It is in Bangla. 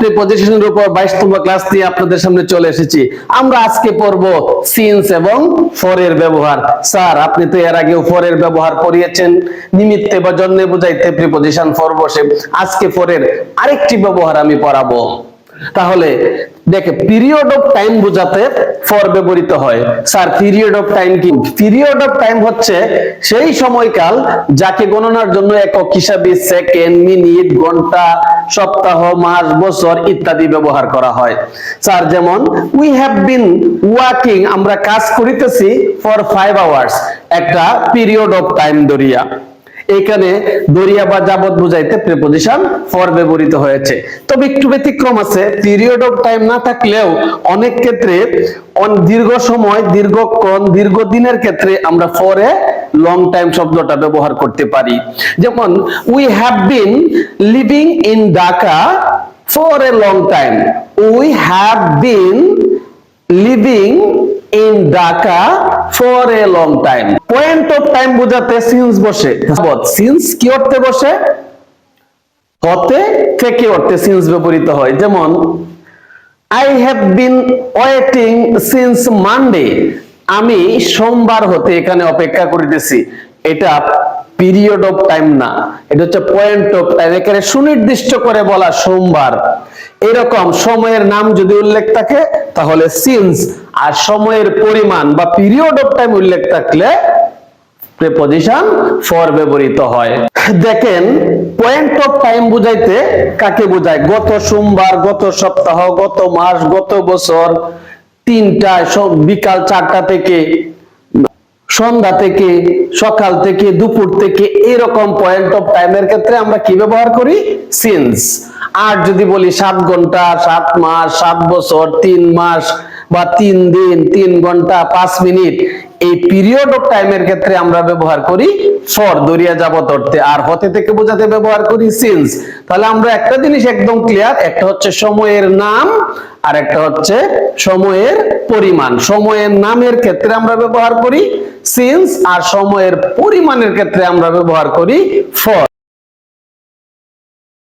প্রিপজিশনের উপর 22তম ক্লাস নিয়ে আপনাদের সামনে চলে এসেছি। আমরা আজকে পড়ব সিন্স এবং ফর এর ব্যবহার। স্যার, আপনি তো এর আগেও ফর এর ব্যবহার পড়িয়েছেন, নিমিত্তে বা জন্যে বুঝাইতে প্রিপজিশন ফর বসে। আজকে ফর এর আরেকটি ব্যবহার আমি পড়াবো। তাহলে দেখে, পিরিয়ড অফ টাইম বোঝাতে ফর ব্যবহৃত হয়। স্যার, পিরিয়ড অফ টাইম কি? পিরিয়ড অফ টাইম হচ্ছে সেই সময়কাল যাকে গণনার জন্য একক হিসাবে সেকেন্ড, মিনিট, ঘন্টা, সপ্তাহ, মাস, বছর ইত্যাদি ব্যবহার করা হয়। স্যার, যেমন উই হ্যাভ বিন ওয়ার্কিং, আমরা কাজ করিতেছি ফর 5 আওয়ার্স, একটা পিরিয়ড অফ টাইম ধরিয়া। এখানে দরিয়া বা যাবত বুঝাইতে প্রিপজিশন ফর ব্যবহৃত হয়েছে। তবে একটু ব্যতিক্রম আছে, পিরিয়ড অফ টাইম না থাকলেও অনেক ক্ষেত্রে দীর্ঘ সময়, দীর্ঘক্ষণ, দীর্ঘদিনের ক্ষেত্রে আমরা ফর এ লং টাইম শব্দটা ব্যবহার করতে পারি। যেমন we have been living in Dhaka for a long time. We have been living in Dhaka for a long time. Point of time বোঝাতে since বসে। since কি অর্থে বসে? হতে থেকে অর্থে since ব্যবহৃত হয়। যেমন I have been waiting since Monday, আমি সোমবার হতে এখানে অপেক্ষা করিতেছি। এটা পিরিয়ড অফ টাইম না, এটা হচ্ছে পয়েন্ট অফ টাইম। এখানে সুনির্দিষ্ট করে বলা সোমবার। এরকম সময়ের নাম যদি উল্লেখ থাকে তাহলে সিন্স, আর সময়ের পরিমাণ বা পিরিয়ড অফ টাইম উল্লেখ থাকলে প্রিপজিশন ফর ব্যবহৃত হয়। দেখেন, পয়েন্ট অফ টাইম বুঝাইতে কাকে বোঝায়? গত সোমবার, গত সপ্তাহ, গত মাস, গত বছর, 3টায়, বিকাল 4টা থেকে, সন্ধ্যা থেকে, সকাল থেকে, দুপুর থেকে, এরকম পয়েন্ট অফ টাইমের ক্ষেত্রে আমরা কি ব্যবহার করি? সিন্স। আর যদি বলি 7 ঘন্টা, 7 মাস, 7 বছর, 3 মাস বা 3 দিন, 3 ঘন্টা, 5 মিনিট, এই পিরিয়ড অফ টাইমের ক্ষেত্রে আমরা ব্যবহার করি ফর, দরিয়া যাবত অর্থে। আর হতে থেকে বোঝাতে ব্যবহার করি সিন্স। তাহলে আমরা একটা জিনিস একদম ক্লিয়ার, একটা হচ্ছে সময়ের নাম আর একটা হচ্ছে সময়ের পরিমাণ। সময়ের নামের ক্ষেত্রে আমরা ব্যবহার করি সিন্স, আর সময়ের পরিমাণের ক্ষেত্রে আমরা ব্যবহার করি ফর।